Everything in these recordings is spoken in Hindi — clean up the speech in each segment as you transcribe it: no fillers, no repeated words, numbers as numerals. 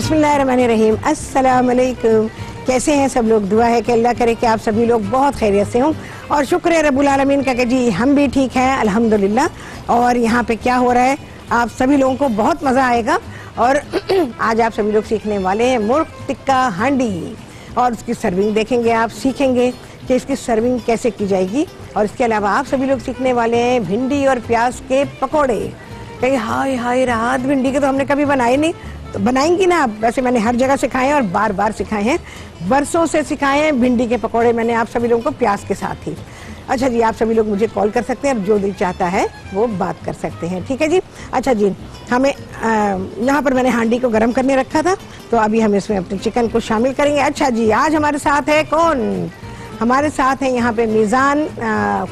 बिस्मिल्लाहिर्रहमानिर्रहीम। अस्सलाम वालेकुम। कैसे हैं सब लोग? दुआ है कि अल्लाह करे कि आप सभी लोग बहुत खैरियत से हों और शुक्र है रब्बुल आलमीन का कि जी हम भी ठीक हैं अल्हम्दुलिल्लाह। और यहाँ पे क्या हो रहा है, आप सभी लोगों को बहुत मज़ा आएगा। और आज आप सभी लोग सीखने वाले हैं मुर्ग टिक्का हांडी और उसकी सर्विंग देखेंगे, आप सीखेंगे कि इसकी सर्विंग कैसे की जाएगी। और इसके अलावा आप सभी लोग सीखने वाले हैं भिंडी और प्याज के पकौड़े। कहीं हाय हाय राहत, भिंडी के तो हमने कभी बनाए नहीं, तो बनाएंगी ना आप। वैसे मैंने हर जगह सिखाए हैं और बार बार सिखाए हैं, बरसों से सिखाए हैं भिंडी के पकौड़े मैंने आप सभी लोगों को प्याज के साथ ही। अच्छा जी, आप सभी लोग मुझे कॉल कर सकते हैं और जो दिल चाहता है वो बात कर सकते हैं, ठीक है जी। अच्छा जी, हमें यहाँ पर मैंने हांडी को गर्म करने रखा था, तो अभी हम इसमें अपने चिकन को शामिल करेंगे। अच्छा जी, आज हमारे साथ है कौन? हमारे साथ है यहाँ पे मीज़ान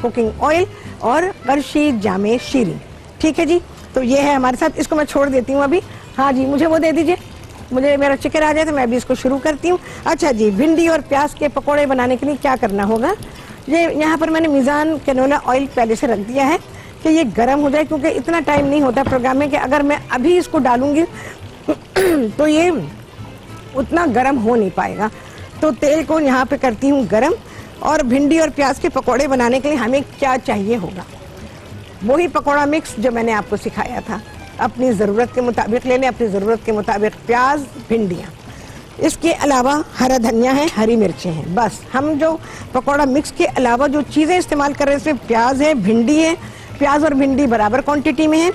कुकिंग ऑयल और अर्शी जामे शीरी, ठीक है जी। तो ये है हमारे साथ, इसको मैं छोड़ देती हूँ अभी। हाँ जी, मुझे वो दे दीजिए, मुझे मेरा चिकन आ जाए तो मैं अभी इसको शुरू करती हूँ। अच्छा जी, भिंडी और प्याज के पकोड़े बनाने के लिए क्या करना होगा, ये यहाँ पर मैंने मीज़ान कैनोला ऑयल पहले से रख दिया है कि ये गर्म हो जाए, क्योंकि इतना टाइम नहीं होता प्रोग्राम में कि अगर मैं अभी इसको डालूंगी तो ये उतना गर्म हो नहीं पाएगा। तो तेल को यहाँ पे करती हूँ गर्म। और भिंडी और प्याज के पकोड़े बनाने के लिए हमें क्या चाहिए होगा, वही पकोड़ा मिक्स जो मैंने आपको सिखाया था। अपनी ज़रूरत के मुताबिक ले लें, अपनी ज़रूरत के मुताबिक प्याज, भिंडियाँ, इसके अलावा हरा धनिया है, हरी मिर्चें हैं। बस हम जो पकोड़ा मिक्स के अलावा जो चीज़ें इस्तेमाल कर रहे हैं, इसमें प्याज है, भिंडी है, प्याज और भिंडी बराबर क्वांटिटी में है,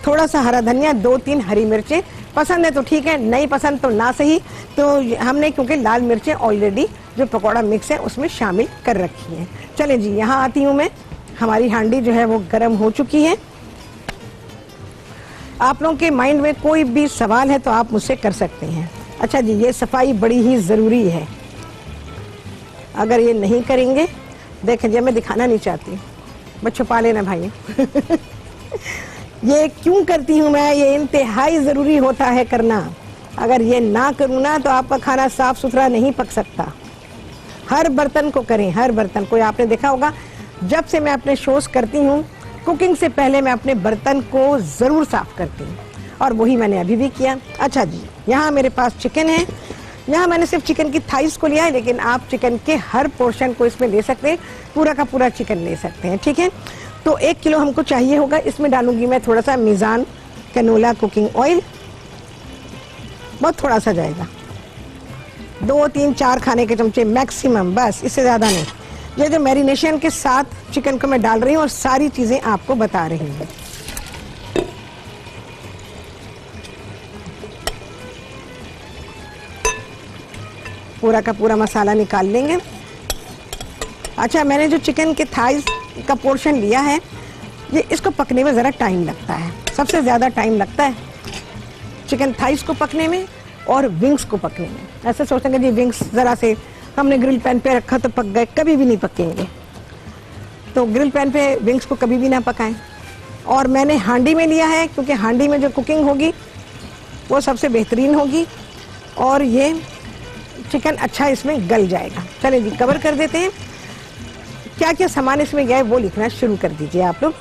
थोड़ा सा हरा धनिया, 2-3 हरी मिर्चें। पसंद है तो ठीक है, नहीं पसंद तो ना सही। तो हमने क्योंकि लाल मिर्चें ऑलरेडी जो पकोड़ा मिक्स है उसमें शामिल कर रखी हैं। चले जी, यहाँ आती हूँ मैं। हमारी हांडी जो है वो गर्म हो चुकी है। आप लोगों के माइंड में कोई भी सवाल है तो आप मुझसे कर सकते हैं। अच्छा जी, ये सफाई बड़ी ही ज़रूरी है, अगर ये नहीं करेंगे, देखें जी मैं दिखाना नहीं चाहती, बस छुपा लेना भाई ये क्यों करती हूँ मैं, ये इंतहाई ज़रूरी होता है करना। अगर ये ना करूँ ना तो आपका खाना साफ़ सुथरा नहीं पक सकता। हर बर्तन को करें, हर बर्तन को। आपने देखा होगा जब से मैं अपने शोज़ करती हूँ, कुकिंग से पहले मैं अपने बर्तन को ज़रूर साफ़ करती हूँ, और वही मैंने अभी भी किया। अच्छा जी, यहाँ मेरे पास चिकन है। यहाँ मैंने सिर्फ चिकन की थाइस को लिया है, लेकिन आप चिकन के हर पोर्शन को इसमें ले सकते हैं, पूरा का पूरा चिकन ले सकते हैं, ठीक है। तो 1 किलो हमको चाहिए होगा। इसमें डालूंगी मैं थोड़ा सा मीज़ान कैनोला कुकिंग ऑयल, बहुत थोड़ा सा जाएगा, 2-3-4 खाने के चमचे मैक्सिमम, बस इससे ज़्यादा नहीं। ये जो मैरिनेशन के साथ चिकन को मैं डाल रही हूँ और सारी चीज़ें आपको बता रही हूँ। पूरा का पूरा मसाला निकाल लेंगे। अच्छा, मैंने जो चिकन के थाइस का पोर्शन लिया है, ये इसको पकने में ज़रा टाइम लगता है, सबसे ज़्यादा टाइम लगता है चिकन थाइस को पकने में और विंग्स को पकने में। ऐसे सोचेंगे जी विंग्स ज़रा से हमने ग्रिल पैन पे रखा तो पक गए, कभी भी नहीं पकेंगे। तो ग्रिल पैन पे विंग्स को कभी भी ना पकाएं। और मैंने हांडी में लिया है, क्योंकि हांडी में जो कुकिंग होगी वो सबसे बेहतरीन होगी और ये चिकन अच्छा इसमें गल जाएगा। चलिए जी, कवर कर देते हैं। क्या क्या सामान इसमें गया है वो लिखना शुरू कर दीजिए आप लोग।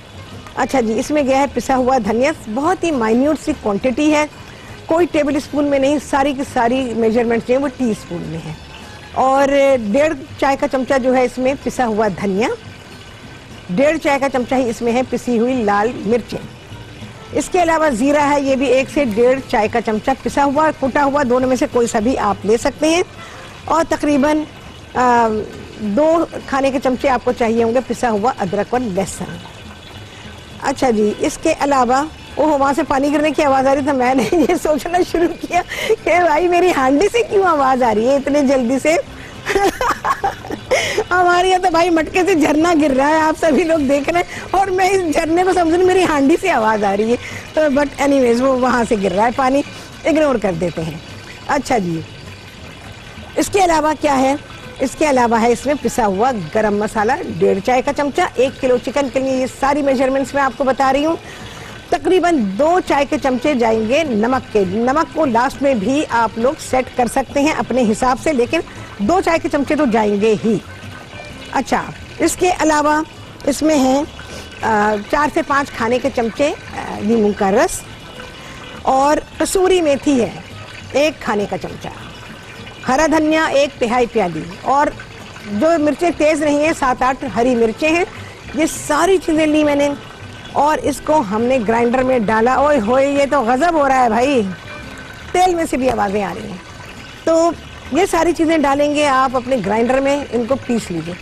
अच्छा जी, इसमें गया है पिसा हुआ धनिया, बहुत ही माइन्यूट सी क्वांटिटी है, कोई टेबल स्पून में नहीं, सारी की सारी मेजरमेंट जो है वो टीस्पून में है। और 1.5 चाय का चमचा जो है इसमें पिसा हुआ धनिया, 1.5 चाय का चमचा ही इसमें है पिसी हुई लाल मिर्चें। इसके अलावा ज़ीरा है, ये भी 1 से 1.5 चाय का चमचा, पिसा हुआ कुटा हुआ, दोनों में से कोई सा भी आप ले सकते हैं। और तकरीबन 2 खाने के चमचे आपको चाहिए होंगे पिसा हुआ अदरक और लहसुन। अच्छा जी, इसके अलावा ओह, वहाँ से पानी गिरने की आवाज़ आ रही, था मैंने ये सोचना शुरू किया कि भाई मेरी हांडी से क्यों आवाज़ आ रही है इतने जल्दी से हमारे यहाँ तो भाई मटके से झरना गिर रहा है, आप सभी लोग देख रहे हैं, और मैं इस झरने को समझ रही मेरी हांडी से आवाज़ आ रही है। तो बट एनीवेज वो वहाँ से गिर रहा है पानी, इग्नोर कर देते हैं। अच्छा जी, इसके अलावा क्या है, इसके अलावा है इसमें पिसा हुआ गरम मसाला 1.5 चाय का चमचा। 1 किलो चिकन के लिए ये सारी मेजरमेंट्स मैं आपको बता रही हूँ। तकरीबन 2 चाय के चमचे जाएंगे नमक के। नमक को लास्ट में भी आप लोग सेट कर सकते हैं अपने हिसाब से, लेकिन 2 चाय के चमचे तो जाएंगे ही। अच्छा, इसके अलावा इसमें है 4 से 5 खाने के चमचे नींबू का रस, और कसूरी मेथी है 1 खाने का चमचा, हरा धनिया 1 तिहाई प्याली, और जो मिर्चें तेज़ नहीं है 7-8 हरी मिर्चें हैं। ये सारी चीज़ें ली मैंने और इसको हमने ग्राइंडर में डाला। ओए होए, ये तो गज़ब हो रहा है भाई, तेल में से भी आवाज़ें आ रही हैं। तो ये सारी चीज़ें डालेंगे आप अपने ग्राइंडर में, इनको पीस लीजिए।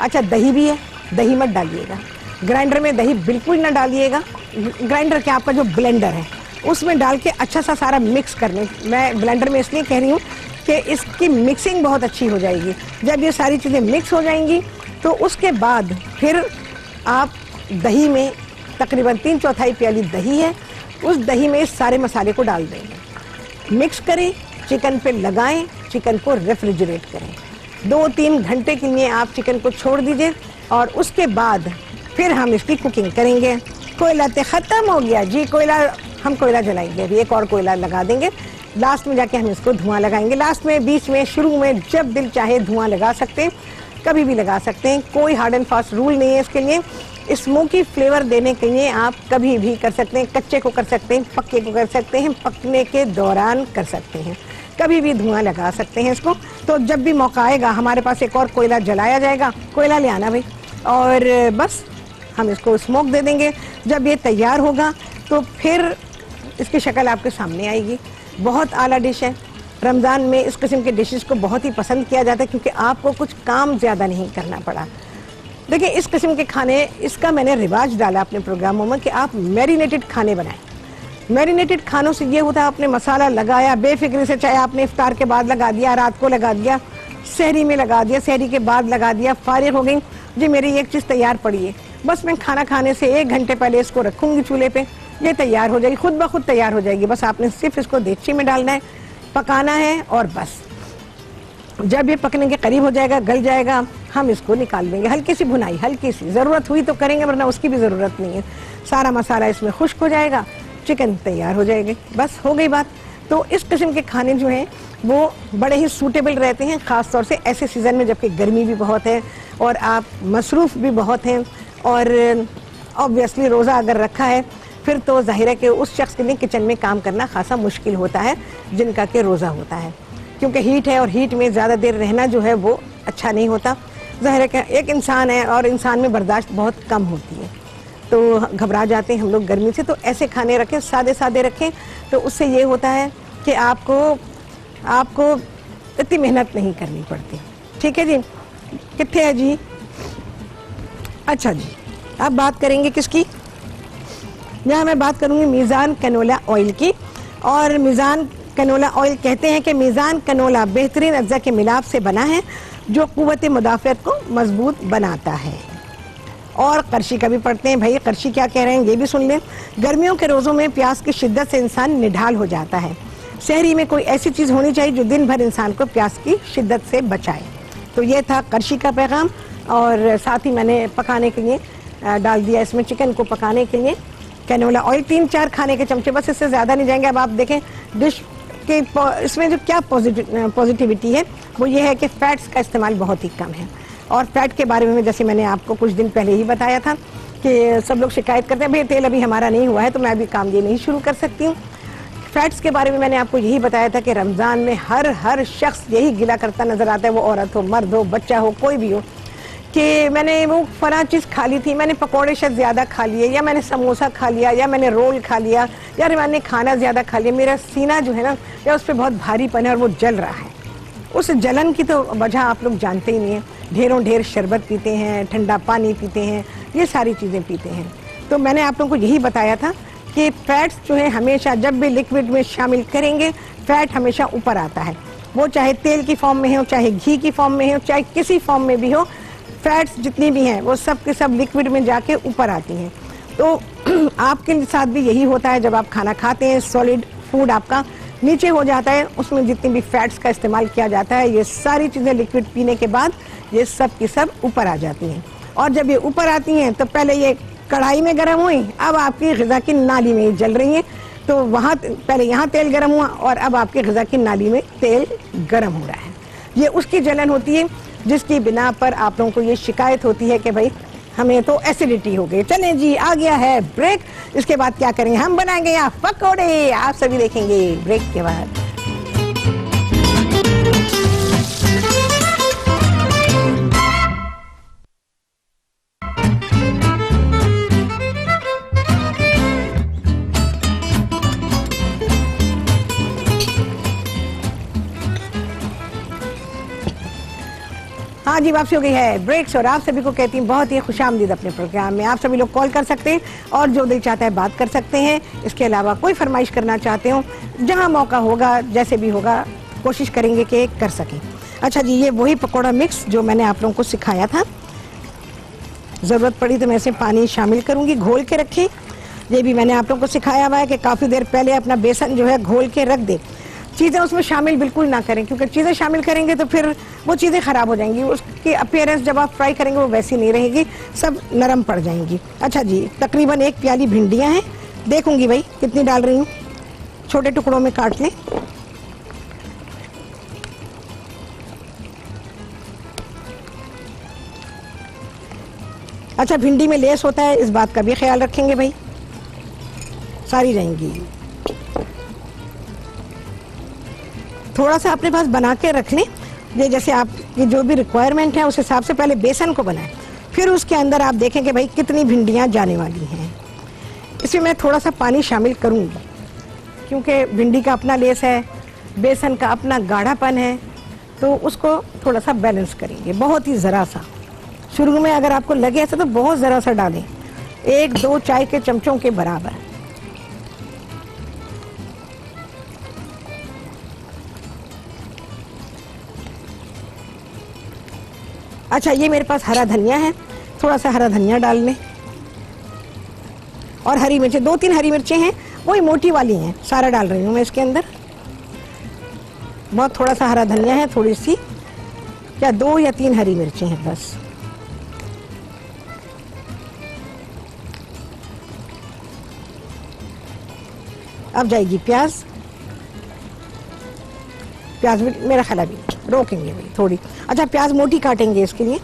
अच्छा, दही भी है, दही मत डालिएगा ग्राइंडर में, दही बिल्कुल ना डालिएगा। ग्राइंडर क्या, आपका जो ब्लेंडर है उसमें डाल के अच्छा सा सारा मिक्स करने। मैं ब्लेंडर में इसलिए कह रही हूँ कि इसकी मिक्सिंग बहुत अच्छी हो जाएगी। जब ये सारी चीज़ें मिक्स हो जाएंगी तो उसके बाद फिर आप दही में, तकरीबन 3/4 प्याली दही है, उस दही में सारे मसाले को डाल देंगे, मिक्स करें, चिकन पे लगाएं, चिकन को रेफ्रिजरेट करें। 2-3 घंटे के लिए आप चिकन को छोड़ दीजिए और उसके बाद फिर हम इसकी कुकिंग करेंगे। कोयला तो ख़त्म हो गया जी, हम कोयला जलाएंगे, अभी एक और कोयला लगा देंगे। लास्ट में जाके हम इसको धुआं लगाएंगे, लास्ट में, बीच में, शुरू में, जब दिल चाहे धुआं लगा सकते हैं, कभी भी लगा सकते हैं। कोई हार्ड एंड फास्ट रूल नहीं है इसके लिए। स्मोकी फ्लेवर देने के लिए आप कभी भी कर सकते हैं, कच्चे को कर सकते हैं, पक्के को कर सकते हैं, पकने के दौरान कर सकते हैं, कभी भी धुआं लगा सकते हैं इसको। तो जब भी मौका आएगा हमारे पास एक और कोयला जलाया जाएगा, कोयला ले आना भाई, और बस हम इसको स्मोक दे देंगे। जब ये तैयार होगा तो फिर इसकी शक्ल आपके सामने आएगी। बहुत आला डिश है। रमज़ान में इस किस्म के डिशेस को बहुत ही पसंद किया जाता है क्योंकि आपको कुछ काम ज़्यादा नहीं करना पड़ा। देखिए, इस किस्म के खाने, इसका मैंने रिवाज डाला अपने प्रोग्रामों में कि आप मैरिनेटेड खाने बनाएं। मैरिनेटेड खानों से ये होता है, आपने मसाला लगाया बेफिक्री से, चाहे आपने इफ्तार के बाद लगा दिया, रात को लगा दिया, सहरी में लगा दिया, सहरी के बाद लगा दिया, फारिग हो गई जी, मेरी एक चीज़ तैयार पड़ी है, बस मैं खाना खाने से 1 घंटे पहले इसको रखूँगी चूल्हे पे, ये तैयार हो जाएगी, खुद ब खुद तैयार हो जाएगी। बस आपने सिर्फ इसको देगची में डालना है, पकाना है, और बस जब ये पकने के करीब हो जाएगा, गल जाएगा, हम इसको निकाल देंगे। हल्की सी भुनाई, हल्की सी, ज़रूरत हुई तो करेंगे, वरना उसकी भी ज़रूरत नहीं है। सारा मसाला इसमें खुश्क हो जाएगा, चिकन तैयार हो जाएगी, बस हो गई बात। तो इस किस्म के खाने जो हैं वो बड़े ही सूटेबल रहते हैं, ख़ास तौर से ऐसे सीज़न में जबकि गर्मी भी बहुत है और आप मसरूफ़ भी बहुत हैं, और ऑब्वियसली रोज़ा अगर रखा है फिर तो ज़ाहिर है कि उस शख्स के लिए किचन में काम करना खासा मुश्किल होता है जिनका कि रोज़ा होता है, क्योंकि हीट है और हीट में ज़्यादा देर रहना जो है वो अच्छा नहीं होता। ज़ाहिर है कि एक इंसान है और इंसान में बर्दाश्त बहुत कम होती है, तो घबरा जाते हैं हम लोग गर्मी से। तो ऐसे खाने रखें, सादे सादे रखें, तो उससे ये होता है कि आपको इतनी मेहनत नहीं करनी पड़ती। ठीक है जी, कितने है जी? अच्छा जी, अब बात करेंगे किसकी? यहाँ मैं बात करूँगी मीज़ान कैनोला ऑयल की। और मीज़ान कैनोला ऑयल कहते हैं कि मीज़ान कैनोला बेहतरीन अज्जा के मिलाप से बना है जो क़ुव्वत मुदाफ़अत को मजबूत बनाता है। और करशी का भी पढ़ते हैं भाई, करशी क्या कह रहे हैं ये भी सुन लें। गर्मियों के रोज़ों में प्यास की शिद्दत से इंसान निढाल हो जाता है। शहरी में कोई ऐसी चीज़ होनी चाहिए जो दिन भर इंसान को प्यास की शिद्दत से बचाए। तो ये था करशी का पैगाम। और साथ ही मैंने पकाने के लिए डाल दिया इसमें, चिकन को पकाने के लिए कैनोला ऑयल 3-4 खाने के चमचे, बस इससे ज़्यादा नहीं जाएंगे। अब आप देखें डिश के इसमें जो क्या पॉजिटिविटी है वो ये है कि फ़ैट्स का इस्तेमाल बहुत ही कम है। और फैट के बारे में जैसे मैंने आपको कुछ दिन पहले ही बताया था कि सब लोग शिकायत करते हैं भाई तेल अभी हमारा नहीं हुआ है तो मैं अभी काम ये नहीं शुरू कर सकती हूँ। फैट्स के बारे में मैंने आपको यही बताया था कि रमज़ान में हर शख्स यही गिला करता नज़र आता है, वो औरत हो, मर्द हो, बच्चा हो, कोई भी हो, कि मैंने वो फला चीज़ खा ली थी, मैंने पकौड़े शायद ज़्यादा खा लिए, या मैंने समोसा खा लिया, या मैंने रोल खा लिया, या मैंने खाना ज़्यादा खा लिया, मेरा सीना जो है ना या उस पर बहुत भारीपन है और वो जल रहा है। उस जलन की तो वजह आप लोग जानते ही नहीं है। ढेरों ढेर शरबत पीते हैं, ठंडा पानी पीते हैं, ये सारी चीज़ें पीते हैं। तो मैंने आप लोगों को यही बताया था कि फ़ैट्स जो है हमेशा जब भी लिक्विड में शामिल करेंगे फ़ैट हमेशा ऊपर आता है, वो चाहे तेल की फॉर्म में हो, चाहे घी की फॉर्म में हो, चाहे किसी फॉर्म में भी हो, फैट्स जितनी भी हैं वो सब के सब लिक्विड में जाके ऊपर आती हैं। तो आपके साथ भी यही होता है, जब आप खाना खाते हैं सॉलिड फूड आपका नीचे हो जाता है, उसमें जितनी भी फैट्स का इस्तेमाल किया जाता है ये सारी चीज़ें लिक्विड पीने के बाद ये सब की सब ऊपर आ जाती हैं। और जब ये ऊपर आती हैं तो पहले ये कढ़ाई में गर्म हुई, अब आपकी ग़िज़ा की नाली में जल रही हैं। तो वहाँ पहले यहाँ तेल गर्म हुआ और अब आपकी ग़िज़ा की नाली में तेल गर्म हो रहा है। ये उसकी जलन होती है जिसकी बिना पर आप लोगों को ये शिकायत होती है कि भाई हमें तो एसिडिटी हो गई। चलें जी, आ गया है ब्रेक। इसके बाद क्या करेंगे, हम बनाएंगे यहाँ पकौड़े, आप सभी देखेंगे ब्रेक के बाद। हाँ जी, वापसी हो गई है ब्रेक्स और आप सभी को कहती हूँ बहुत ही खुशामदीद अपने प्रोग्राम में। आप सभी लोग कॉल कर सकते हैं और जो दिल चाहता है बात कर सकते हैं। इसके अलावा कोई फरमाइश करना चाहते हो, जहाँ मौका होगा जैसे भी होगा कोशिश करेंगे कि कर सकें। अच्छा जी, ये वही पकौड़ा मिक्स जो मैंने आप लोगों को सिखाया था। ज़रूरत पड़ी तो मैं इसमें पानी शामिल करूँगी, घोल के रखें। ये भी मैंने आप लोगों को सिखाया हुआ है कि काफ़ी देर पहले अपना बेसन जो है घोल के रख दे। चीज़ें उसमें शामिल बिल्कुल ना करें, क्योंकि चीज़ें शामिल करेंगे तो फिर वो चीज़ें ख़राब हो जाएंगी। उसकी अपीयरेंस जब आप फ्राई करेंगे वो वैसी नहीं रहेगी, सब नरम पड़ जाएंगी। अच्छा जी, तकरीबन 1 प्याली भिंडियाँ हैं। देखूंगी भाई कितनी डाल रही हूँ, छोटे टुकड़ों में काट लें। अच्छा, भिंडी में लेस होता है, इस बात का भी ख्याल रखेंगे भाई, सारी रहेंगी। थोड़ा सा अपने पास बना के रख लें, ये जैसे आपकी जो भी रिक्वायरमेंट है उस हिसाब से पहले बेसन को बनाएं, फिर उसके अंदर आप देखें कि भाई कितनी भिंडियाँ जाने वाली हैं। इसमें मैं थोड़ा सा पानी शामिल करूँगी, क्योंकि भिंडी का अपना लेस है, बेसन का अपना गाढ़ापन है, तो उसको थोड़ा सा बैलेंस करेंगे। बहुत ही ज़रा सा शुरू में अगर आपको लगे ऐसा तो बहुत ज़रा सा डालें, 1-2 चाय के चमचों के बराबर। अच्छा, ये मेरे पास हरा धनिया है, थोड़ा सा हरा धनिया डाल लें। और हरी मिर्चें 2-3 हरी मिर्चें हैं, वही मोटी वाली हैं, सारा डाल रही हूँ मैं इसके अंदर। बहुत थोड़ा सा हरा धनिया है, थोड़ी सी या 2 या 3 हरी मिर्चें हैं बस। अब जाएगी प्याज। प्याज भी मेरा ख्याल अभी रोकेंगे भाई थोड़ी। अच्छा, प्याज मोटी काटेंगे इसके लिए।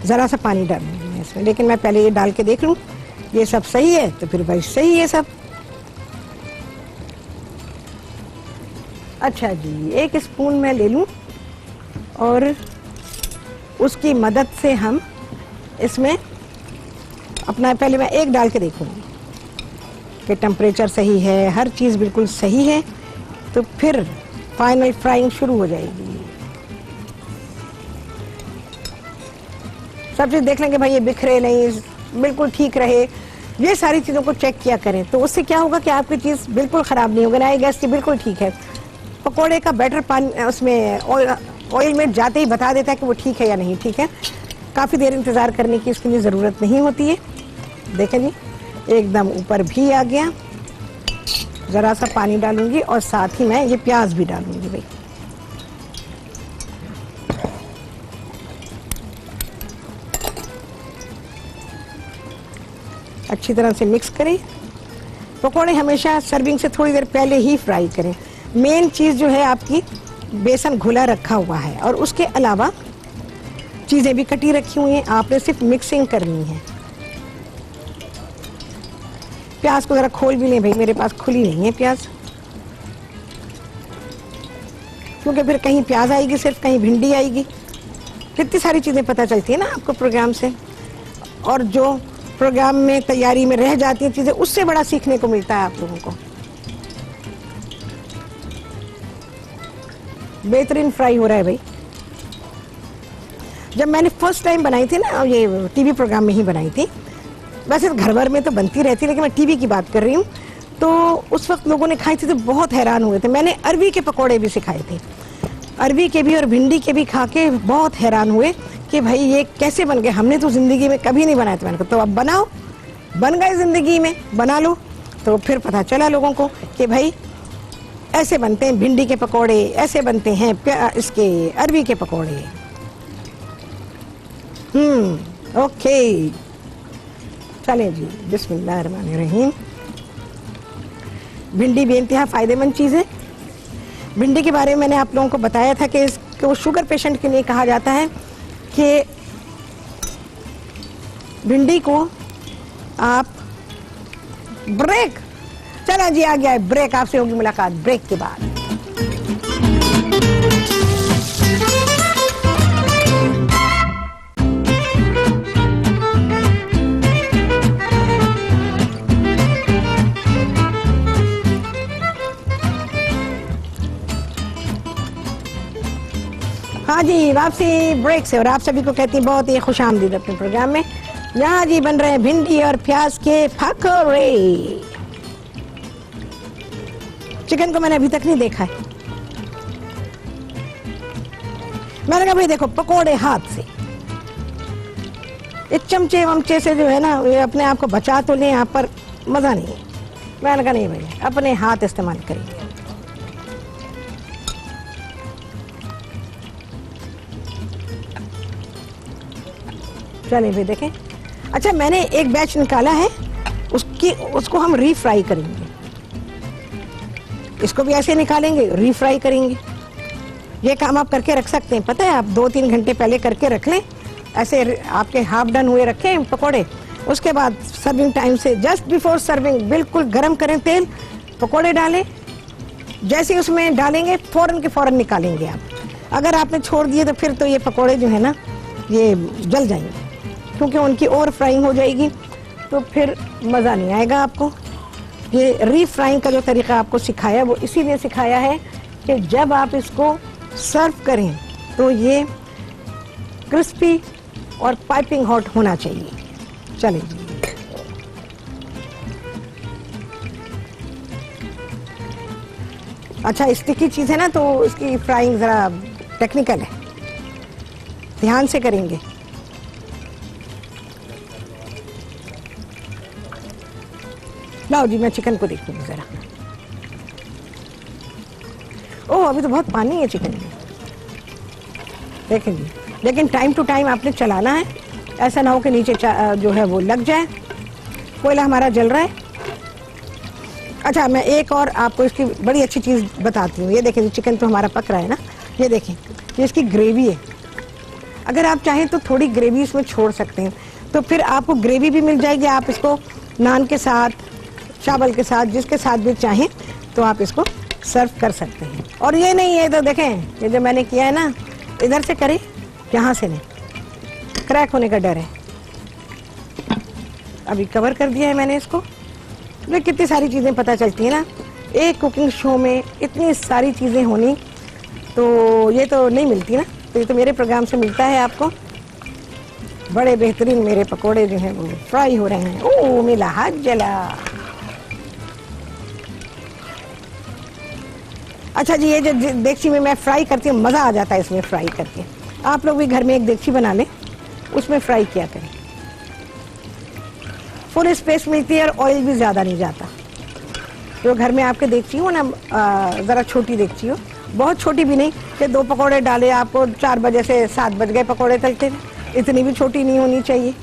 ज़रा सा पानी डालूंगी मैं इसमें, लेकिन मैं पहले ये डाल के देख लूँ ये सब सही है तो फिर भाई सही है सब। अच्छा जी, 1 स्पून मैं ले लूँ और उसकी मदद से हम इसमें अपना, पहले मैं 1 डाल के देखूँगी कि टेम्परेचर सही है, हर चीज़ बिल्कुल सही है, तो फिर फाइनल फ्राइंग शुरू हो जाएगी। सब चीज़ देख लेंगे भाई ये बिखरे नहीं, बिल्कुल ठीक रहे, ये सारी चीज़ों को चेक किया करें, तो उससे क्या होगा कि आपकी चीज़ बिल्कुल ख़राब नहीं होगी। ना गैस की बिल्कुल ठीक है। पकोड़े का बैटर पानी उसमें ऑयल में जाते ही बता देता है कि वो ठीक है या नहीं ठीक है। काफ़ी देर इंतज़ार करने की इसके लिए ज़रूरत नहीं होती है। देखें जी, एकदम ऊपर भी आ गया। ज़रा सा पानी डालूंगी और साथ ही मैं ये प्याज भी डालूंगी भाई। अच्छी तरह से मिक्स करें। पकोड़े हमेशा सर्विंग से थोड़ी देर पहले ही फ्राई करें। मेन चीज़ जो है आपकी बेसन घुला रखा हुआ है और उसके अलावा चीज़ें भी कटी रखी हुई हैं, आपने सिर्फ मिक्सिंग करनी है। प्याज को ज़रा खोल भी लें भाई, मेरे पास खुली नहीं है प्याज, क्योंकि फिर कहीं प्याज आएगी सिर्फ, कहीं भिंडी आएगी। कितनी सारी चीज़ें पता चलती है ना आपको प्रोग्राम से, और जो प्रोग्राम में तैयारी में रह जाती हैं चीज़ें, उससे बड़ा सीखने को मिलता है आप लोगों को। बेहतरीन फ्राई हो रहा है भाई। जब मैंने फर्स्ट टाइम बनाई थी ना, ये टीवी प्रोग्राम में ही बनाई थी, वैसे तो घर भर में तो बनती रहती, लेकिन मैं टीवी की बात कर रही हूँ, तो उस वक्त लोगों ने खाई थी तो बहुत हैरान हुए थे। मैंने अरवी के पकोड़े भी सिखाए थे, अरवी के भी और भिंडी के भी खा के बहुत हैरान हुए कि भाई ये कैसे बन गए, हमने तो ज़िंदगी में कभी नहीं बनाया था। मैंने कहा तो अब बनाओ, बन गए ज़िंदगी में, बना लो। तो फिर पता चला लोगों को कि भाई ऐसे बनते हैं भिंडी के पकोड़े, ऐसे बनते हैं इसके अरवी के पकोड़े। ओके, चलें जी, बिस्मिल्लाहिर्रहमानिर्रहीम। भिंडी भी इंतहा फ़ायदेमंद चीज़ है। भिंडी के बारे में मैंने आप लोगों को बताया था कि इसको शुगर पेशेंट के लिए कहा जाता है कि भिंडी को आप ब्रेक, चला जी आ गया है ब्रेक, आपसे होगी मुलाकात ब्रेक के बाद। हाँ जी, वापसी ब्रेक से और आप सभी को कहती हैं बहुत ही खुशामदीद अपने प्रोग्राम में। यहाँ जी बन रहे हैं भिंडी और प्याज के पकौड़े। चिकन को मैंने अभी तक नहीं देखा है। मैंने कहा भाई देखो पकौड़े हाथ से, एक चमचे वमचे से जो है ना ये अपने आप को बचा तो लें, यहाँ पर मज़ा नहीं है। मैंने कहा नहीं भाई अपने हाथ इस्तेमाल करेंगे। चलिए भाई देखें। अच्छा मैंने एक बैच निकाला है, उसको हम रीफ्राई करेंगे। इसको भी ऐसे निकालेंगे, रीफ्राई करेंगे। ये काम आप करके रख सकते हैं, पता है आप 2-3 घंटे पहले करके रख लें। ऐसे आपके हाफ डन हुए रखें पकोड़े, उसके बाद सर्विंग टाइम से जस्ट बिफोर सर्विंग बिल्कुल गरम करें तेल, पकोड़े डालें। जैसे उसमें डालेंगे फ़ौरन के फ़ौरन निकालेंगे आप। अगर आपने छोड़ दिए तो फिर तो ये पकोड़े जो है ना ये जल जाएंगे, क्योंकि उनकी ओवर फ्राइंग हो जाएगी, तो फिर मज़ा नहीं आएगा आपको। ये रीफ्राइंग का जो तरीका आपको सिखाया वो इसीलिए सिखाया है कि जब आप इसको सर्व करें तो ये क्रिस्पी और पाइपिंग हॉट होना चाहिए। चलिए जी, अच्छा स्टिकी चीज़ है ना तो इसकी फ्राइंग ज़रा टेक्निकल है, ध्यान से करेंगे। लाओ जी मैं चिकन को देखूंगी ज़रा। ओह अभी तो बहुत पानी है चिकन में, देखेंगे। लेकिन टाइम टू टाइम आपने चलाना है, ऐसा ना हो कि नीचे जो है वो लग जाए। कोयला हमारा जल रहा है। अच्छा मैं एक और आपको इसकी बड़ी अच्छी चीज़ बताती हूँ। ये देखें चिकन तो हमारा पक रहा है ना, ये देखें ये इसकी ग्रेवी है। अगर आप चाहें तो थोड़ी ग्रेवी इसमें छोड़ सकते हैं, तो फिर आपको ग्रेवी भी मिल जाएगी। आप इसको नान के साथ, चावल के साथ, जिसके साथ भी चाहें तो आप इसको सर्व कर सकते हैं। और ये नहीं है तो देखें ये जो मैंने किया है ना, इधर से करें, यहाँ से नहीं, क्रैक होने का डर है। अभी कवर कर दिया है मैंने इसको। तो कितनी सारी चीज़ें पता चलती हैं ना, एक कुकिंग शो में इतनी सारी चीज़ें होनी तो ये तो नहीं मिलती ना, तो ये तो मेरे प्रोग्राम से मिलता है आपको। बड़े बेहतरीन मेरे पकोड़े जो हैं वो फ्राई हो रहे हैं। ओह मिला हाथ जला। अच्छा जी ये जो देगची में मैं फ्राई करती हूँ मज़ा आ जाता है इसमें फ्राई करके। आप लोग भी घर में एक देगची बना लें, उसमें फ्राई किया करें। फुल स्पेस मिलती है और ऑयल भी ज़्यादा नहीं जाता। जो घर में आपके देगची हो ना, ज़रा छोटी देगची हो, बहुत छोटी भी नहीं कि 2 पकौड़े डाले आपको 4 बजे से 7 बज गए पकौड़े तलते, इतनी भी छोटी नहीं होनी चाहिए।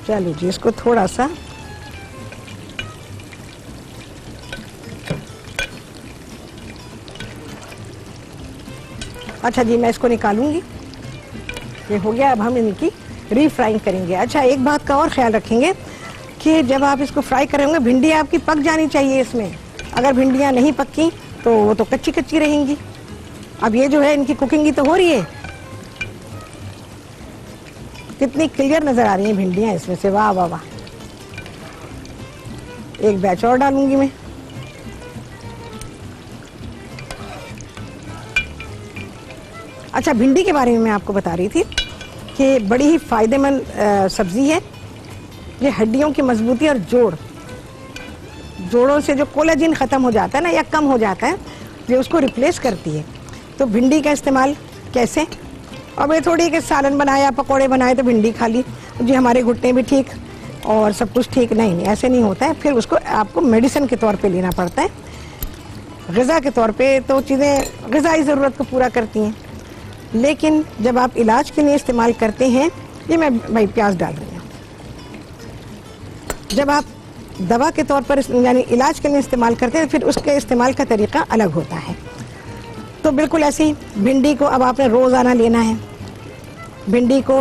चलो जी इसको थोड़ा सा अच्छा जी मैं इसको निकालूंगी। ये हो गया, अब हम इनकी रीफ्राइंग करेंगे। अच्छा एक बात का और ख्याल रखेंगे कि जब आप इसको फ्राई करेंगे भिंडी आपकी पक जानी चाहिए इसमें। अगर भिंडियाँ नहीं पक्की तो वो तो कच्ची कच्ची रहेंगी। अब ये जो है इनकी कुकिंग ही तो हो रही है। कितनी क्लियर नज़र आ रही हैं भिंडियाँ इसमें से, वाह वाह वाह। एक बैच और डालूंगी मैं। अच्छा भिंडी के बारे में मैं आपको बता रही थी कि बड़ी ही फ़ायदेमंद सब्ज़ी है। ये हड्डियों की मजबूती और जोड़ों से जो कोलेजन ख़त्म हो जाता है ना या कम हो जाता है, ये उसको रिप्लेस करती है। तो भिंडी का इस्तेमाल कैसे? अब ये थोड़ी कि सालन बनाया, पकोड़े बनाए तो भिंडी खा ली जी, हमारे घुटने भी ठीक और सब कुछ ठीक, नहीं ऐसे नहीं होता है। फिर उसको आपको मेडिसिन के तौर पे लेना पड़ता है। ग़िज़ा के तौर पे तो चीज़ें ग़िज़ाई ज़रूरत को पूरा करती हैं, लेकिन जब आप इलाज के लिए इस्तेमाल करते हैं, ये मैं भाई प्याज डाल रही हूँ, जब आप दवा के तौर पर यानी इलाज के लिए इस्तेमाल करते हैं फिर उसके इस्तेमाल का तरीका अलग होता है। तो बिल्कुल ऐसे ही भिंडी को अब आपने रोज़ाना लेना है। भिंडी को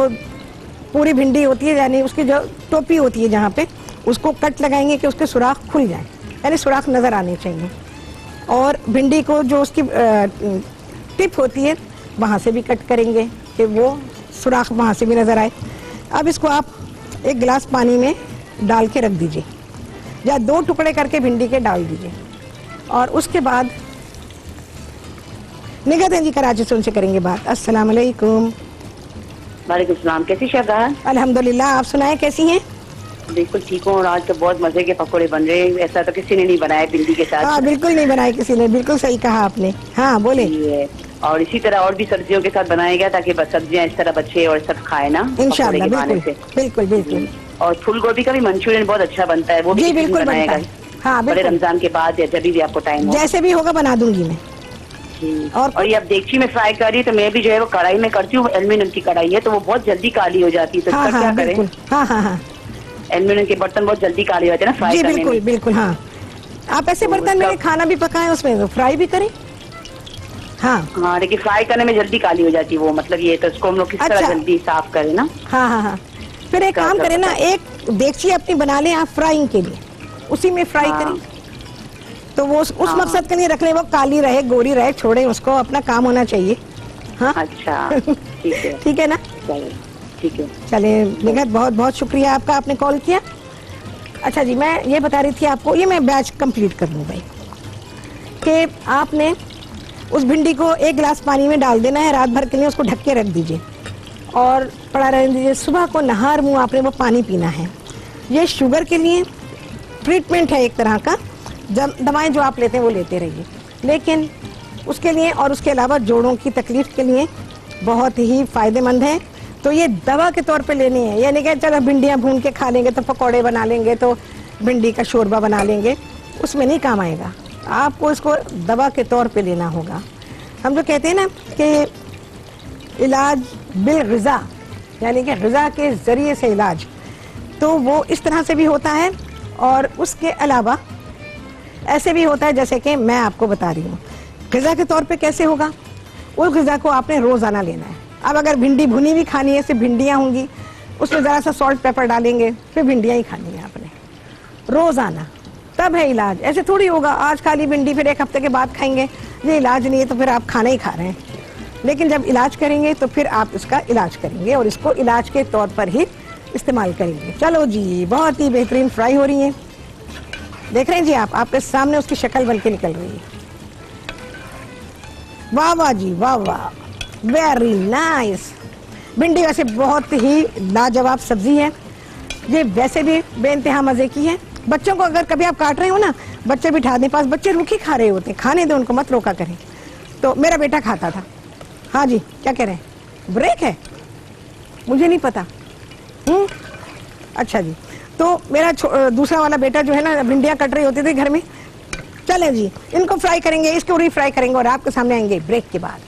पूरी भिंडी होती है, यानी उसकी जो टोपी होती है जहाँ पे, उसको कट लगाएंगे कि उसके सुराख खुल जाए, यानी सुराख नज़र आने चाहिए। और भिंडी को जो उसकी टिप होती है वहाँ से भी कट करेंगे कि वो सुराख वहाँ से भी नज़र आए। अब इसको आप एक गिलास पानी में डाल के रख दीजिए। या 2 टुकड़े करके भिंडी के डाल दीजिए। और उसके बाद निगत जी कराची से उनसे करेंगे बात। अस्सलाम वालेकुम। वालेकुम सलाम। कैसी शहजाद? अल्हम्दुलिल्लाह, आप सुनाएं कैसी हैं? बिल्कुल ठीक हूँ। और आज तो बहुत मजे के पकोड़े बन रहे हैं, ऐसा तो किसी ने नहीं बनाया भिंडी के साथ। हाँ, बिल्कुल नहीं बनाए किसी ने, बिल्कुल सही कहा आपने। हाँ बोले। ये और इसी तरह और भी सब्जियों के साथ बनाया गया ताकि सब्जियां इस तरह बच्चे और सब खाए ना इंशाल्लाह। बिल्कुल बिल्कुल बिल्कुल। और फूल गोभी का भी मंचूरियन बहुत अच्छा बनता है, वो भी बिल्कुल बनाएगा। हाँ बड़े रमजान के बाद या जब भी आपको टाइम हो, जैसे भी होगा बना दूंगी मैं। और ये अब देगची में फ्राई करी तो मैं भी जो है वो कढ़ाई में करती हूँ। एल्यूमिनियम की कढ़ाई है तो वो बहुत जल्दी काली हो जाती है, तो इसका क्या करें? हाँ हाँ हाँ, एल्यूमिनियम के बर्तन बहुत जल्दी काले होते हैं ना फ्राई करने में। बिल्कुल बिल्कुल। हाँ, आप ऐसे बर्तन में खाना भी पकाएं, उसमें तो फ्राई भी करें। हाँ हाँ, लेकिन फ्राई करने में जल्दी काली हो जाती है वो, मतलब ये तो उसको हम लोग किस तरह जल्दी साफ करें ना। हाँ हाँ हाँ, फिर एक काम करें ना, एक देगची अपनी बना लें आप फ्राइंग के लिए, उसी में फ्राई करें तो वो उस मकसद के लिए रख लें, वो काली रहे गोरी रहे छोड़े उसको, अपना काम होना चाहिए। हाँ अच्छा, ठीक है। ठीक है ना, ठीक है। चले निगत, बहुत बहुत शुक्रिया आपका, आपने कॉल किया। अच्छा जी, मैं ये बता रही थी आपको, ये मैं बैच कंप्लीट कर लूँ भाई, कि आपने उस भिंडी को 1 गिलास पानी में डाल देना है, रात भर के लिए उसको ढक के रख दीजिए और पड़ा रहने दीजिए। सुबह को नहार मुँह आपने वो पानी पीना है। ये शुगर के लिए ट्रीटमेंट है एक तरह का, जब दवाएं जो आप लेते हैं वो लेते रहिए, लेकिन उसके लिए और उसके अलावा जोड़ों की तकलीफ के लिए बहुत ही फ़ायदेमंद है। तो ये दवा के तौर पे लेनी है, यानी कि चलो भिंडियाँ भून के खा लेंगे तो पकौड़े बना लेंगे तो भिंडी का शोरबा बना लेंगे, उसमें नहीं काम आएगा। आपको इसको दवा के तौर पे लेना होगा। हम जो कहते हैं ना कि इलाज बिल ग़िज़ा, यानी कि ग़िज़ा के ज़रिए से इलाज, तो वो इस तरह से भी होता है और उसके अलावा ऐसे भी होता है जैसे कि मैं आपको बता रही हूँ। ग़िज़ा के तौर पे कैसे होगा, उस ग़िज़ा को आपने रोज़ाना लेना है। अब अगर भिंडी भुनी भी खानी है, सिर्फ भिंडियाँ होंगी, उसमें ज़रा सा सॉल्ट पेपर डालेंगे, फिर भिंडियाँ ही खानी है आपने रोज़ाना, तब है इलाज। ऐसे थोड़ी होगा आज खा ली भिंडी फिर 1 हफ्ते के बाद खाएंगे, ये इलाज नहीं है, तो फिर आप खाना ही खा रहे हैं। लेकिन जब इलाज करेंगे तो फिर आप इसका इलाज करेंगे और इसको इलाज के तौर पर ही इस्तेमाल करेंगे। चलो जी, बहुत ही बेहतरीन फ्राई हो रही है, देख रहे हैं जी आप, आपके सामने उसकी शक्ल बन के निकल रही है। वाह वाह जी, वाह वाह, वेरी नाइस। भिंडी वैसे बहुत ही लाजवाब सब्जी है, ये वैसे भी बेइंतहा मज़े की है। बच्चों को अगर कभी आप काट रहे हो ना, बच्चे बिठा दें पास, बच्चे रूखी खा रहे होते हैं, खाने दो उनको, मत रोका करें। तो मेरा बेटा खाता था। हाँ जी, क्या कह रहे हैं? ब्रेक है? मुझे नहीं पता। अच्छा जी, तो मेरा दूसरा वाला बेटा जो है ना, भिंडियाँ कट रही होती थी घर में। चलें जी, इनको फ्राई करेंगे, इसको री-फ्राई करेंगे और आपके सामने आएंगे ब्रेक के बाद।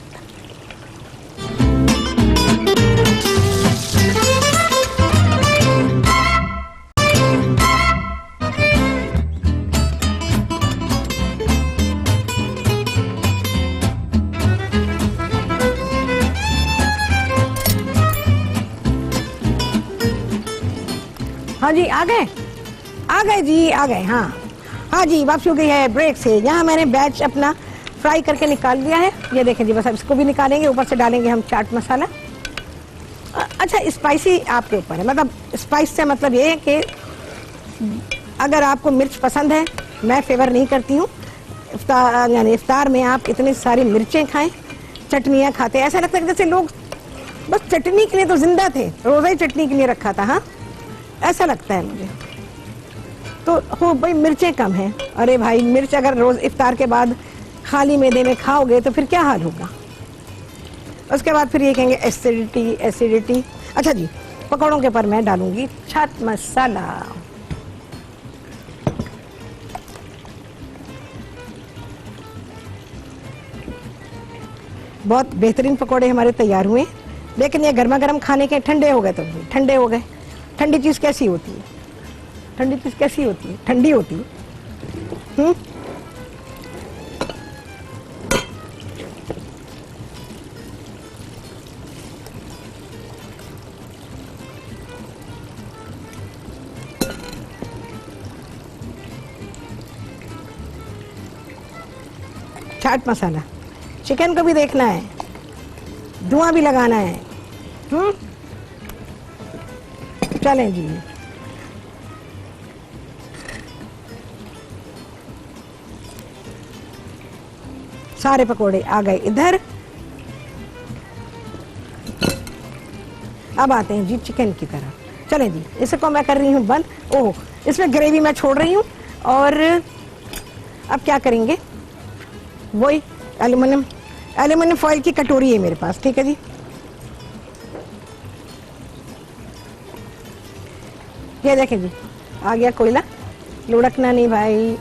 हाँ जी, आ गए जी, आ गए। हाँ जी, वापसी हो गई है ब्रेक से। यहाँ मैंने बैच अपना फ्राई करके निकाल लिया है, ये देखें जी। बस अब इसको भी निकालेंगे, ऊपर से डालेंगे हम चाट मसाला। अच्छा, स्पाइसी आपके ऊपर है, मतलब स्पाइस से मतलब ये है कि अगर आपको मिर्च पसंद है, मैं फेवर नहीं करती हूँ। यानी इफ्तार में आप इतनी सारी मिर्चें खाएं, चटनियाँ खाते, ऐसा लगता है जैसे लोग बस चटनी के लिए तो जिंदा थे, रोज़ा ही चटनी के लिए रखा था। हाँ, ऐसा लगता है मुझे। तो हो भाई, मिर्चें कम हैं। अरे भाई, मिर्च अगर रोज़ इफ्तार के बाद खाली मैदे में खाओगे तो फिर क्या हाल होगा। उसके बाद फिर ये कहेंगे एसिडिटी। अच्छा जी, पकौड़ों के ऊपर मैं डालूंगी चाट मसाला। बहुत बेहतरीन पकौड़े हमारे तैयार हुए, लेकिन ये गर्मा गर्म खाने के ठंडे हो गए तो ठंडे हो गए। ठंडी चीज़ कैसी होती है? ठंडी चीज़ कैसी होती है? ठंडी होती है। चाट मसाला, चिकन को भी देखना है, धुआं भी लगाना है। चलें जी, सारे पकोड़े आ गए इधर। अब आते हैं जी चिकन की तरफ। चलें जी, इसको मैं कर रही हूँ बंद। ओह, इसमें ग्रेवी मैं छोड़ रही हूँ। और अब क्या करेंगे, वही एल्यूमिनियम फॉइल की कटोरी है मेरे पास, ठीक है जी। ये देखें जी, आ गया कोयला, लुढ़कना नहीं भाई।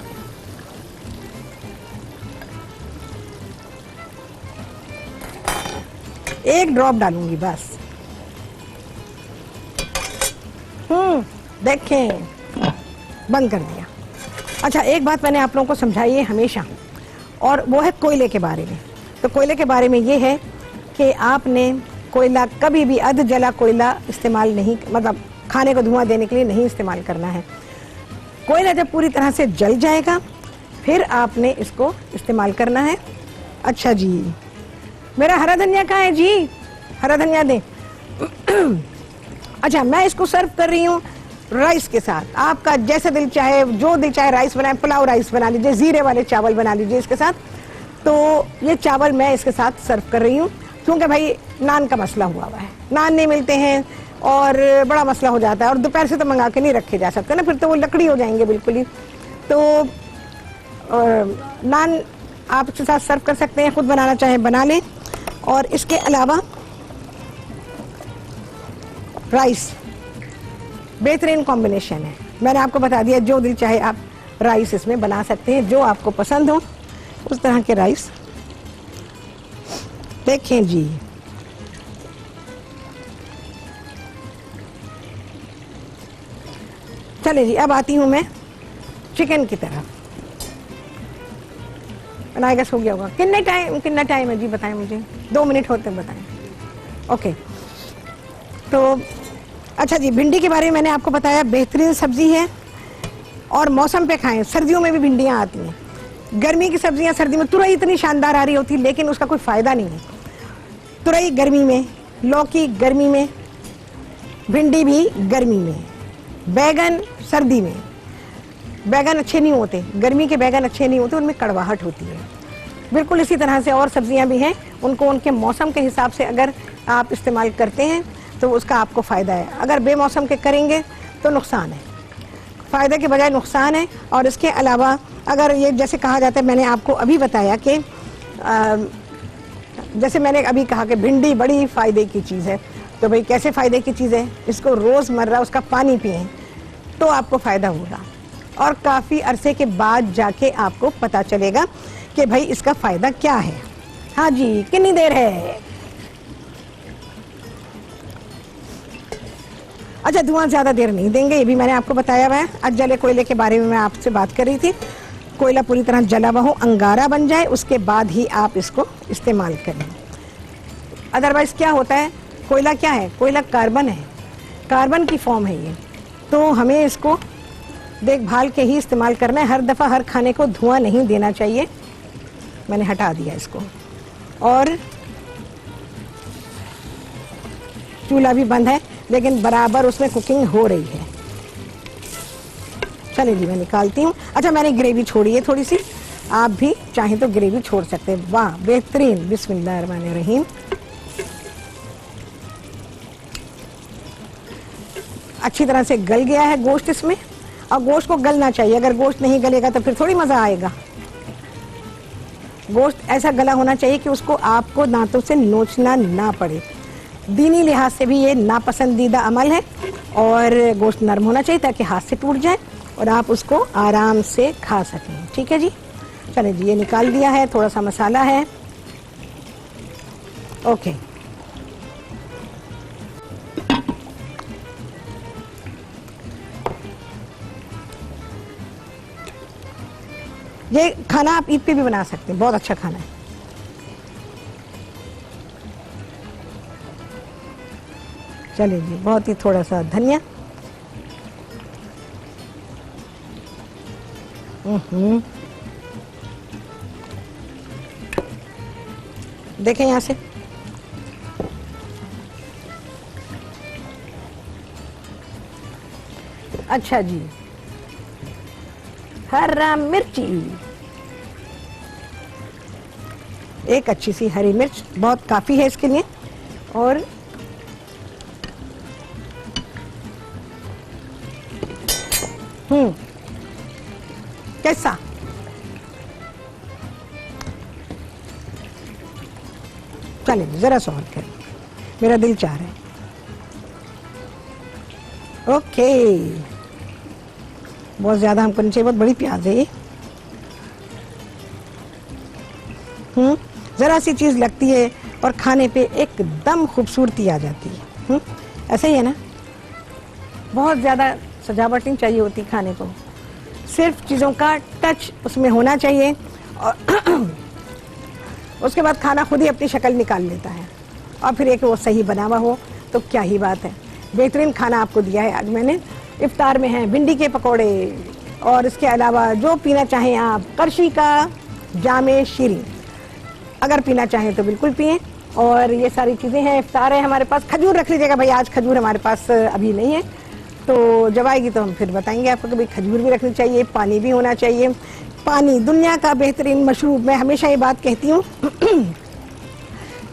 एक ड्रॉप डालूंगी बस। देखें, बंद कर दिया। अच्छा, एक बात मैंने आप लोगों को समझाई है हमेशा, और वो है कोयले के बारे में। तो कोयले के बारे में ये है कि आपने कोयला कभी भी अध जला कोयला इस्तेमाल नहीं, मतलब खाने को धुआं देने के लिए नहीं इस्तेमाल करना है। कोयला जब पूरी तरह से जल जाएगा फिर आपने इसको इस्तेमाल करना है। अच्छा जी, मेरा हरा धनिया कहाँ है जी? हरा धनिया दें। अच्छा, मैं इसको सर्व कर रही हूँ राइस के साथ। आपका जैसे दिल चाहे, जो दिल चाहे राइस बनाए, पुलाव राइस बना लीजिए, जीरे वाले चावल बना लीजिए इसके साथ। तो ये चावल मैं इसके साथ सर्व कर रही हूँ, क्योंकि भाई नान का मसला हुआ है, नान नहीं मिलते हैं और बड़ा मसला हो जाता है। और दोपहर से तो मंगा के नहीं रखे जा सकते ना, फिर तो वो लकड़ी हो जाएंगे बिल्कुल ही। तो नान आप इसके साथ सर्व कर सकते हैं, खुद बनाना चाहें बना लें। और इसके अलावा राइस बेहतरीन कॉम्बिनेशन है। मैंने आपको बता दिया, जो दिल चाहे आप राइस इसमें बना सकते हैं, जो आपको पसंद हो उस तरह के राइस। देखें जी, चले जी, अब आती हूं मैं चिकन की तरफ। बनाएगा हो गया होगा। कितना टाइम है जी, बताएं मुझे। 2 मिनट होते हैं, बताएं। ओके, तो अच्छा जी, भिंडी के बारे में मैंने आपको बताया, बेहतरीन सब्जी है और मौसम पे खाएं। सर्दियों में भी भिंडियाँ आती हैं। गर्मी की सब्जियां सर्दी में, तुरई इतनी शानदार आ रही होती है लेकिन उसका कोई फायदा नहीं है। तुरई गर्मी में, लौकी गर्मी में, भिंडी भी गर्मी में, बैगन सर्दी में। बैगन अच्छे नहीं होते, गर्मी के बैगन अच्छे नहीं होते, उनमें कड़वाहट होती है। बिल्कुल इसी तरह से और सब्जियां भी हैं, उनको उनके मौसम के हिसाब से अगर आप इस्तेमाल करते हैं तो उसका आपको फ़ायदा है। अगर बेमौसम के करेंगे तो नुकसान है, फ़ायदे के बजाय नुकसान है। और इसके अलावा अगर ये जैसे कहा जाता है, मैंने आपको अभी बताया कि जैसे मैंने अभी कहा कि भिंडी बड़ी फ़ायदे की चीज़ है, तो भाई कैसे फ़ायदे की चीज़ है, इसको रोज़मर्रा उसका पानी पिएं तो आपको फ़ायदा होगा। और काफ़ी अरसे के बाद जाके आपको पता चलेगा कि भाई इसका फ़ायदा क्या है। हाँ जी, कितनी देर है? अच्छा, धुआं ज़्यादा देर नहीं देंगे, ये भी मैंने आपको बताया हुआ है। अजले कोयले के बारे में मैं आपसे बात कर रही थी। कोयला पूरी तरह जला हुआ हो, अंगारा बन जाए, उसके बाद ही आप इसको इस्तेमाल करें। अदरवाइज़ क्या होता है, कोयला क्या है? कोयला कार्बन है, कार्बन की फॉर्म है ये। तो हमें इसको देखभाल के ही इस्तेमाल करना है। हर दफ़ा हर खाने को धुआं नहीं देना चाहिए। मैंने हटा दिया इसको और चूल्हा भी बंद है, लेकिन बराबर उसमें कुकिंग हो रही है। चलिए जी, मैं निकालती हूँ। अच्छा, मैंने ग्रेवी छोड़ी है थोड़ी सी, आप भी चाहें तो ग्रेवी छोड़ सकते हैं। वाह, बेहतरीन। बिस्मिल्लाहिर्रहमानिर्रहीम। अच्छी तरह से गल गया है गोश्त इसमें, और गोश्त को गलना चाहिए। अगर गोश्त नहीं गलेगा तो फिर थोड़ी मज़ा आएगा। गोश्त ऐसा गला होना चाहिए कि उसको आपको दांतों से नोचना ना पड़े। दीनी लिहाज से भी ये नापसंदीदा अमल है। और गोश्त नरम होना चाहिए ताकि हाथ से टूट जाए और आप उसको आराम से खा सकें। ठीक है जी, चलिए जी, ये निकाल दिया है। थोड़ा सा मसाला है। ओके, ये खाना आप ईद पे भी बना सकते हैं, बहुत अच्छा खाना है। चलिए जी, बहुत ही थोड़ा सा धनिया। देखें यहाँ से, अच्छा जी, हरा मिर्ची, एक अच्छी सी हरी मिर्च बहुत काफ़ी है इसके लिए। और कैसा चले जरा सा और करें, मेरा दिल चाह रहा है। ओके, बहुत ज्यादा हमको नहीं चाहिए, बहुत बड़ी प्याज है ये। जरा सी चीज लगती है और खाने पे एकदम खूबसूरती आ जाती है। ऐसे ही है ना, बहुत ज्यादा सजावट नहीं चाहिए होती खाने को, सिर्फ चीजों का टच उसमें होना चाहिए और उसके बाद खाना खुद ही अपनी शक्ल निकाल लेता है। और फिर एक वो सही बना हुआ हो तो क्या ही बात है। बेहतरीन खाना आपको दिया है आज मैंने। इफ्तार में है भिंडी के पकोड़े और इसके अलावा जो पीना चाहें आप, करशी का जामे शीरी अगर पीना चाहें तो बिल्कुल पिएं। और ये सारी चीज़ें हैं, इफ्तार है हमारे पास। खजूर रख लीजिएगा भाई, आज खजूर हमारे पास अभी नहीं है, तो जब आएगी तो हम फिर बताएंगे आपको कि भाई खजूर भी रखनी चाहिए, पानी भी होना चाहिए। पानी दुनिया का बेहतरीन मशरूब, मैं हमेशा ये बात कहती हूँ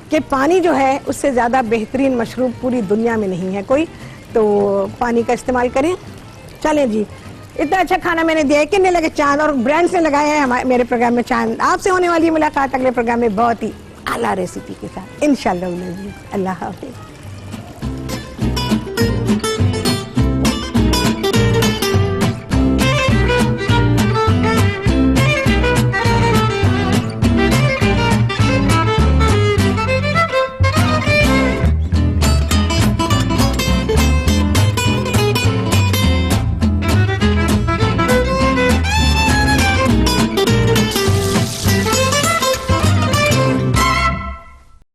कि पानी जो है उससे ज़्यादा बेहतरीन मशरूब पूरी दुनिया में नहीं है कोई, तो पानी का इस्तेमाल करें। चलें जी, इतना अच्छा खाना मैंने दिया है। कितने लगे चांद, और ब्रांड्स ने लगाए हैं हमारे मेरे प्रोग्राम में चांद। आपसे होने वाली मुलाकात अगले प्रोग्राम में बहुत ही आला रेसिपी के साथ इंशाल्लाह। अल्लाह हाफ़िज़।